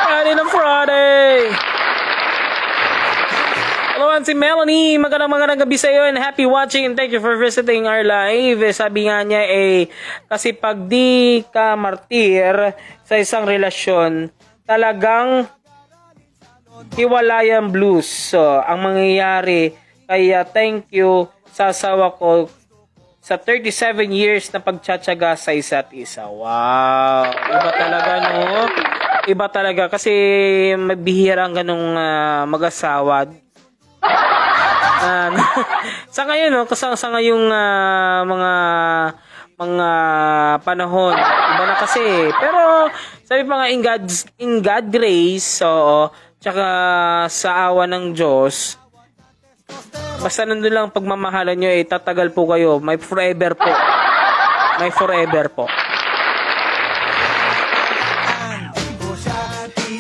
Friday na Friday! Hello, si Melanie. Magandang gabi sa iyo and happy watching and thank you for visiting our live. Sabi nga niya kasi pag di ka martir sa isang relasyon, talagang hiwalayan blues. So, ang mangyayari, kaya thank you sa asawa ko sa 37 years na pagtsatsaga sa isa't isa. Wow! Iba talaga, no? Iba talaga kasi mabihira ang ganong mag-asawa. Sa ngayon, no? Sa ngayong mga panahon, iba na kasi. Pero sabi pa nga in God grace, so tsaka sa awa ng Diyos, basta nandun lang pagmamahalan nyo, tatagal po kayo. May forever po. May forever po.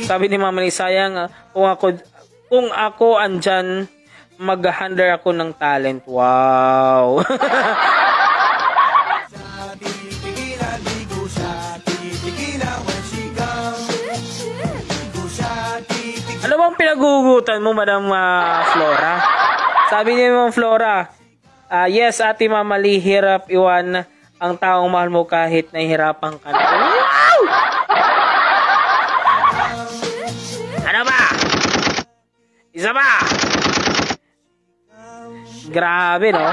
Sabi ni Mama ni Sayang, kung ako andyan, mag-handle ako ng talent. Wow. Ano bang pinagugutan mo, Madam Flora? Sabi niya Ma'am Flora, yes, Ate Mamali, hirap iwan ang taong mahal mo kahit nahihirapan ka na. Wow! Ano ba? Isa ba? Grabe, no?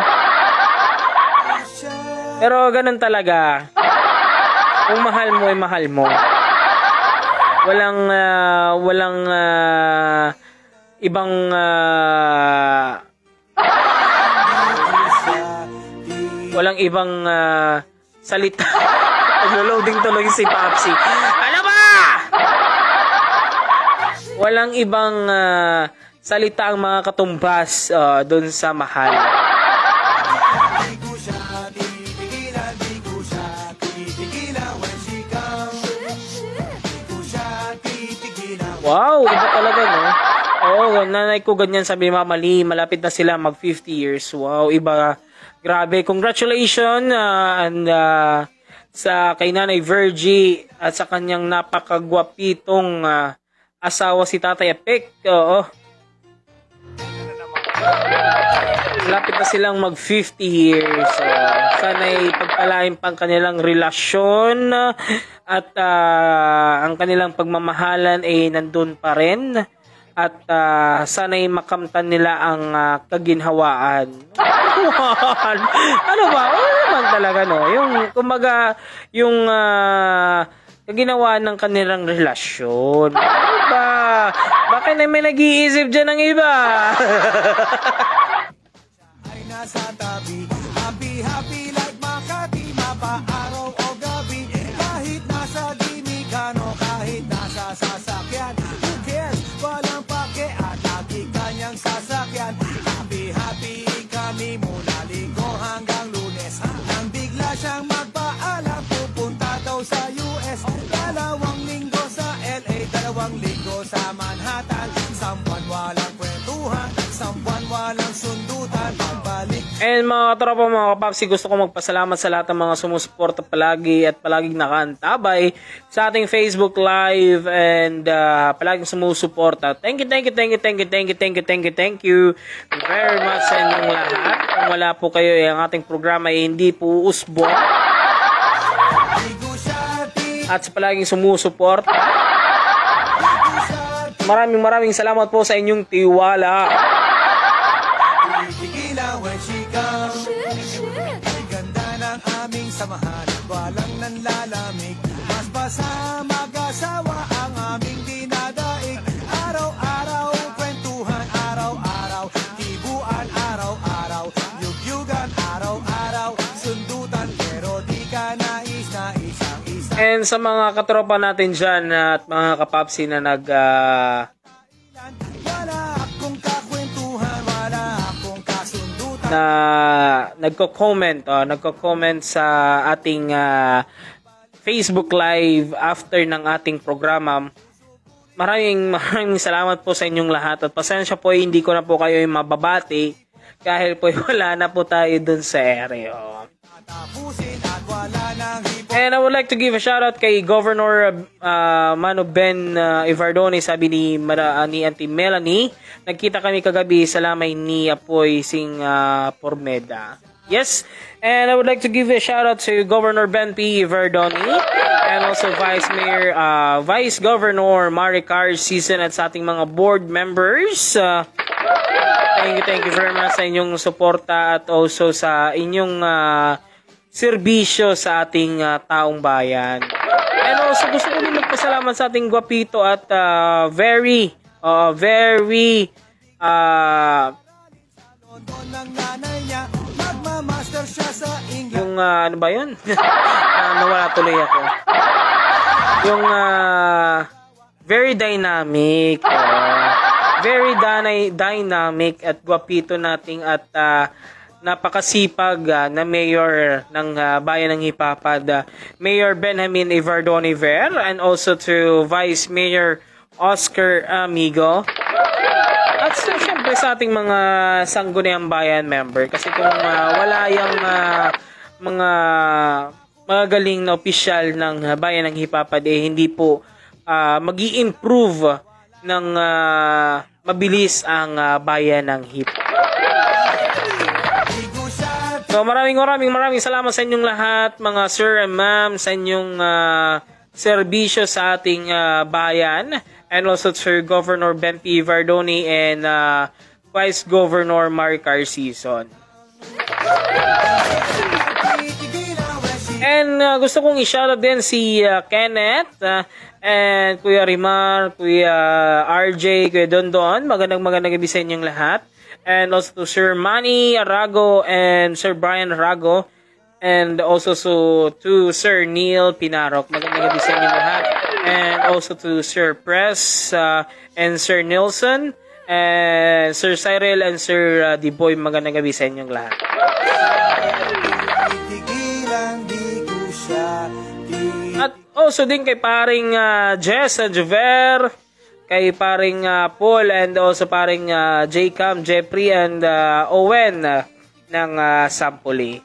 Pero ganun talaga. Kung mahal mo, ay mahal mo. Walang ibang walang ibang salita. Nag-loading tuloy si Papsi. Ano ba? Walang ibang salita ang mga katumbas doon sa mahal. Wow, iba talaga, no? Oo, nanay ko ganyan, sabi ni Mama Lee, malapit na sila mag 50 years. Wow, iba. Grabe, congratulations and sa kay Nanay Virgie at sa kanyang napakagwapitong asawa si Tatay Apek. Oo. Malapit na silang mag 50 years. Sana'y pagpalain pang kanilang relasyon at ang kanilang pagmamahalan ay nandun pa rin. At sana'y makamtan nila ang kaginhawaan. Ano ba? Oo naman talaga, no? Yung, kumbaga, yung kaginhawaan ng kanilang relasyon. Ano ba? Bakit na may nag-iisip dyan ng iba? Ay nasa tabi, happy, happy like Makati, mapa-araw o gabi, kahit nasa Dimikano, kahit nasa sasakyan, who cares? Walang pake at lagi kanyang sasakyan. Happy, happy kami mula Linggo hanggang Lunes, nang bigla siyang magpaalam, pupunta daw sa US. 2 linggo sa LA, 2 linggo sa Manhattan, sambuan walang kwentuhan, sambuan walang sundutan, pagbalik. And mga katropa, mga kapapsi, gusto ko magpasalamat sa lahat ng mga sumusuporta palagi at palaging nakaantabay sa ating Facebook Live and palaging sumusuporta. Thank you very much sa inyong lahat. Kung wala po kayo, ang ating programa ay hindi po usbong. At sa palaging sumusuporta, maraming salamat po sa inyong tiwala. Ganda ng aming samahan, walang nanlalamig, mas basa mag-asawa ang aming dinadaig. Araw-araw kwentuhan, araw-araw tibuan, araw-araw yugyugan, araw-araw sundutan, pero di ka nais na isang-isa. And sa mga katropa natin dyan at mga kapapsi na nagko-comment sa ating Facebook Live after ng ating programa. Maraming salamat po sa inyong lahat at pasensya po hindi ko na po kayo mababati dahil po wala na po tayo dun sa area. Tapusin at wala nang hipo. And I would like to give a shout out kay Governor Mano Ben Ivardone. Sabi ni Auntie Melanie, nagkita kami kagabi sa lamay ni Apoy Sing Pormeda. Yes, and I would like to give a shout out to Governor Ben P. Verdoni and also Vice Governor Maricar Season at sa ating mga board members. Thank you very much sa inyong suporta at also sa inyong serbisyo sa ating taong bayan. And also gusto ko din magpasalamat sa ating gwapito at very Ng nanay niya, magmamaster siya sa England. yung ano ba yun? Nawala tuloy ako. Yung very dynamic. Very dynamic at gwapito nating at napakasipag na mayor ng bayan ng Hipapad, Mayor Benjamin Ivardone Ver, and also to Vice Mayor Oscar Amigo. At syempre sa ating mga sangguniang bayan member, kasi kung wala yung mga galing na opisyal ng bayan ng Hipapad, hindi po magi-improve ng mabilis ang bayan ng Hipapad. So maraming salamat sa inyong lahat, mga sir and ma'am, sa inyong serbisyo sa ating bayan, and also to Governor Ben P. Verdoni and Vice Governor Maricar Season. And gusto kong i-shoutout din si Kenneth and Kuya Rimar, Kuya RJ, Kuya Dondon. Magandang gabi sa inyong lahat. And also to Sir Manny Arago and Sir Brian Arago. And also to Sir Neil Pinarok. Magandang gabi sa inyong lahat. And also to Sir Press and Sir Nilsson. And Sir Cyril and Sir Diboy. Magandang gabi sa inyong lahat. At also din kay paring Jess and Jover, kay paring Paul, and also paring J-Cam, Jeffrey, and Owen ng Sampuli.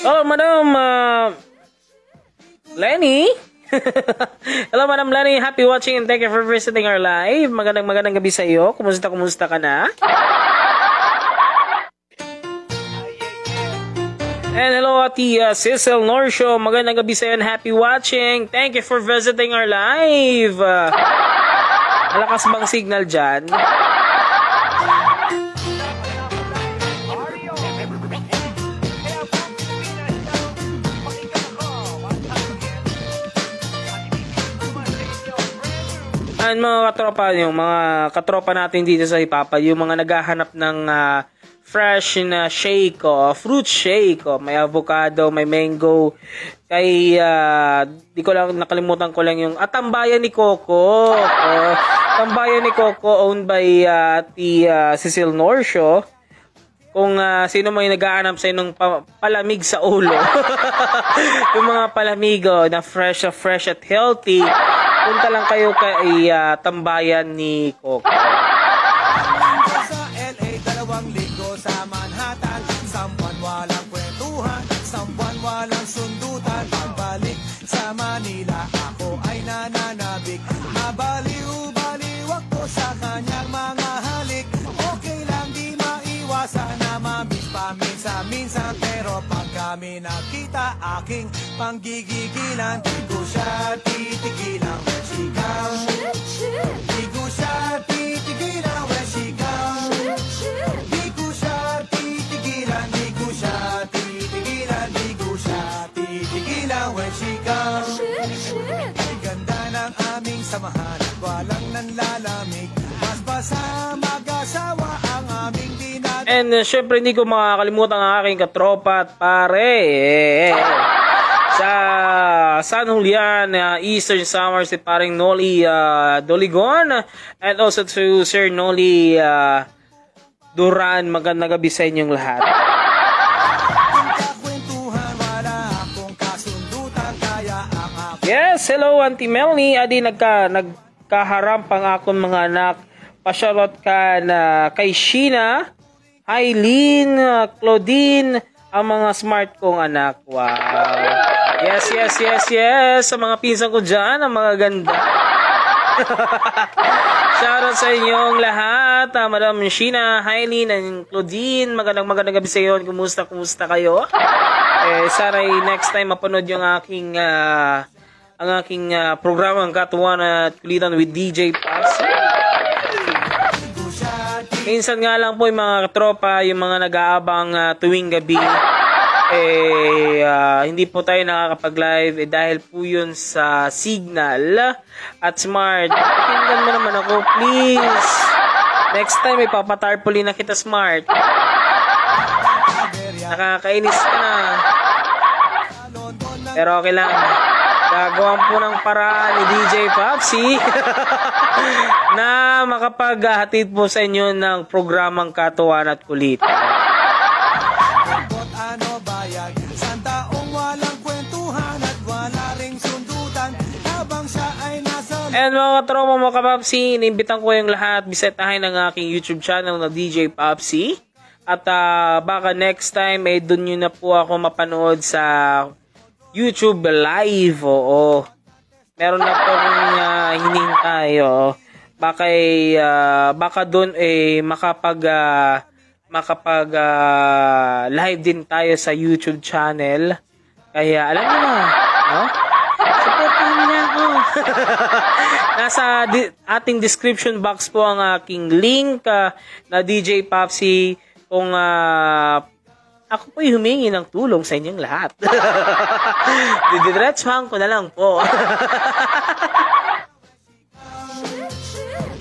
Hello, Madam Lenny. Hello, Madam Lenny. Happy watching and thank you for visiting our live. Magandang gabi sa iyo. Kumusta ka na? And hello, Ati Cecil Norsho. Magandang gabi sa iyo and happy watching. Thank you for visiting our live. Malakas bang signal dyan? And mga katropa natin dito sa Hipapad, yung mga naghahanap ng fresh na shake, fruit shake, may avocado, may mango, kay nakalimutan ko lang yung Tambayan ni Coco. Tambayan ni Coco, owned by Cecil Norsho. Kung sino may naghahanap sa inong palamig sa ulo, yung mga palamigo na fresh at healthy, punta lang kayo kay Tambayan ni Coco. Sa LA, 2 linggo sa Manhattan, sampuan walang kwentuhan, sampuan walang sundutan. Pagbalik sa Manila, ako ay nananabik, mabaliw-baliw ako sa kanyang mga halik. Okay lang, di maiwasan na mamiss paminsan-minsan, pero pag kami nakita, aking panggigigilan, di ko siya titigilan when she comes. Di ko siya titigilan when she comes. Di ko siya titigilan, di ko siya titigilan, di ko siya titigilan when she comes. Ay ganda ng aming samahan at walang nanlalamig, mas basa mag-asawa ang aming dinadaig. And syempre hindi ko makakalimutan ang aking katropa at pare sa San Julian, Eastern Summer, si paring Noli Doligon, and also to Sir Noli Duran. Magandang gabi sa inyong lahat. Kwentuhan, wala akong kasundutan, kaya ang ako Yes, hello Auntie Melanie. Adi nagkaharap ang akong mga anak. Pasyarot ka na kay Sheena, Eileen, Claudine, ang mga smart kong anak. Wow. Yes. Sa mga pinsan ko dyan, ang mga ganda. Shoutout sa inyong lahat. Madam Sheena, Eileen, and Claudine. Magandang gabi sa iyo. Kumusta kayo? Sana'y next time mapanood yung aking programang Katuwan at Kulitan with DJ Paps. Minsan nga lang po yung mga tropa, yung mga nag-aabang tuwing gabi, hindi po tayo nakakapag-live dahil po yun sa Signal at Smart. Pakinggan mo naman ako, please. Next time, ipapatarpuli na kita, Smart. Nakakainis ka na. Pero okay lang. Gagawan po ng paraan ni DJ Popsy na makapaghatid po sa inyo ng programang Katuwan at Kulitan. ano bayag, Santa taong walang kwentuhan at wala ring sundutan, habang siya ay nasa And mga katropa, mga kapapsi, inimbitan ko yung lahat. Bisitahin ang aking YouTube channel na DJ Popsy. At baka next time, doon nyo na po ako mapanood sa YouTube Live. Oo. Meron na po akong hinihintay. Oo. Baka doon makapag live din tayo sa YouTube channel. Kaya alam niyo na, no? Supportahan niyo na ako. Nasa ating description box po ang aking link na DJ Popsy kung ako po'y humingi ng tulong sa inyong lahat. Didiretsuhan ko na lang po.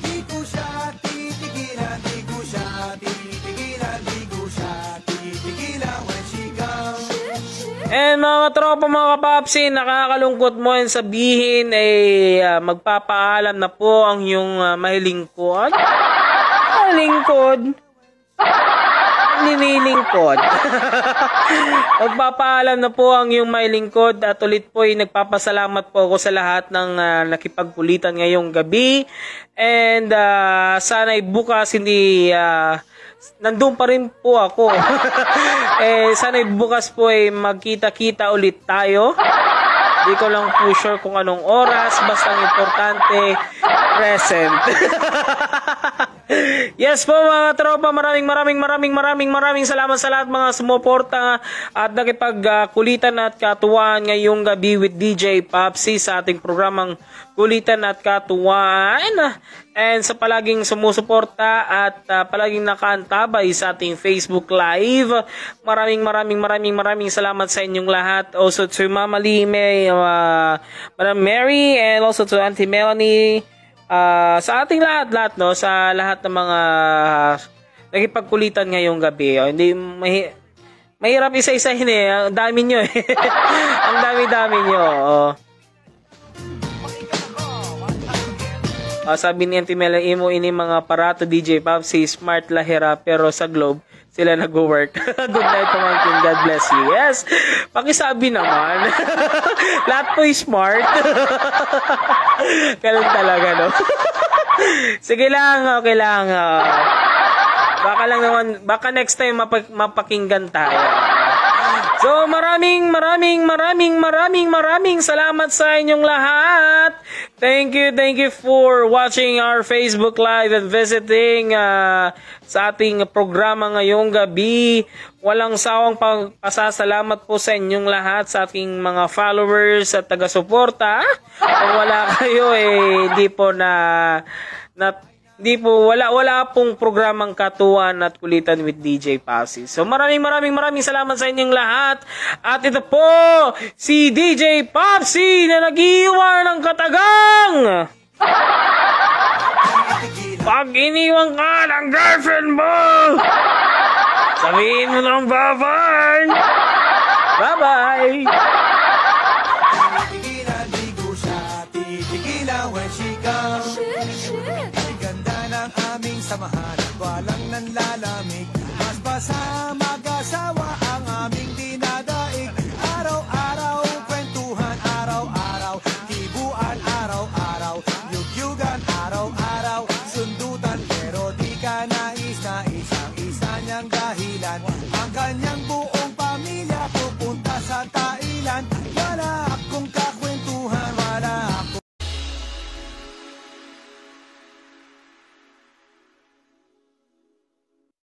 di ko siya titigilan, di ko siya titigilan, di ko siya titigilan when she comes. And mga tropa, mga kapapsi, nakakalungkot mo yung sabihin magpapaalam na po ang iyong mailingkod. Nililingkod. Magpapaalam na po ang iyong mailingkod at ulit po ay nagpapasalamat po ako sa lahat ng nakipagkulitan ngayong gabi. And sana'y bukas hindi nandun pa rin po ako. Sana'y bukas po ay magkita-kita ulit tayo. Di ko lang po sure kung anong oras, basta ang importante present. Yes po mga tropa, maraming salamat sa lahat mga sumuporta at nakipagkulitan at katuwaan ngayong gabi with DJ Popsy sa ating programang Kulitan at Katuwaan, and sa palaging sumusuporta at palaging nakaantabay sa ating Facebook Live. Maraming salamat sa inyong lahat. Also to Mama Lee, Madam Mary, and also to Auntie Melanie. Sa ating lahat, no, sa lahat ng mga nakipagkulitan ngayong gabi. Hindi mahirap isa-isahin ang dami nyo ang dami nyo. Sabi ni Auntie Mela, imo ini mga aparato DJ Popsy, smart lahira, pero sa Globe sila nag-work. Good night, pamangkin. God bless you. Yes, pakisabi naman. Lahat po smart. Ganun talaga, no? Sige lang, okay lang. Baka next time mapakinggan tayo. So maraming salamat sa inyong lahat. Thank you for watching our Facebook Live and visiting sa ating programa ngayong gabi. Walang sawang pasasalamat po sa inyong lahat, sa ating mga followers at taga-suporta. Kung wala kayo, wala pong programang Katuwan at Kulitan with DJ Popsy. So maraming salamat sa inyong lahat. At ito po, si DJ Popsy na nag-iwan ng katagang. Pag iniwan ka ng girlfriend mo, sabihin mo ng bye-bye. Bye-bye. Titigilan, di ko siya titigilan when she comes. Ay ganda ng aming samahan at walang panlalamig. Mas basa mag-asawa ang aming dinadaig. Araw-araw, kwentuhan araw-araw, kibuan araw-araw, yugyugan araw-araw, sundutan pero di ka nais na isang-isa niyang dahilan ang kanyang buo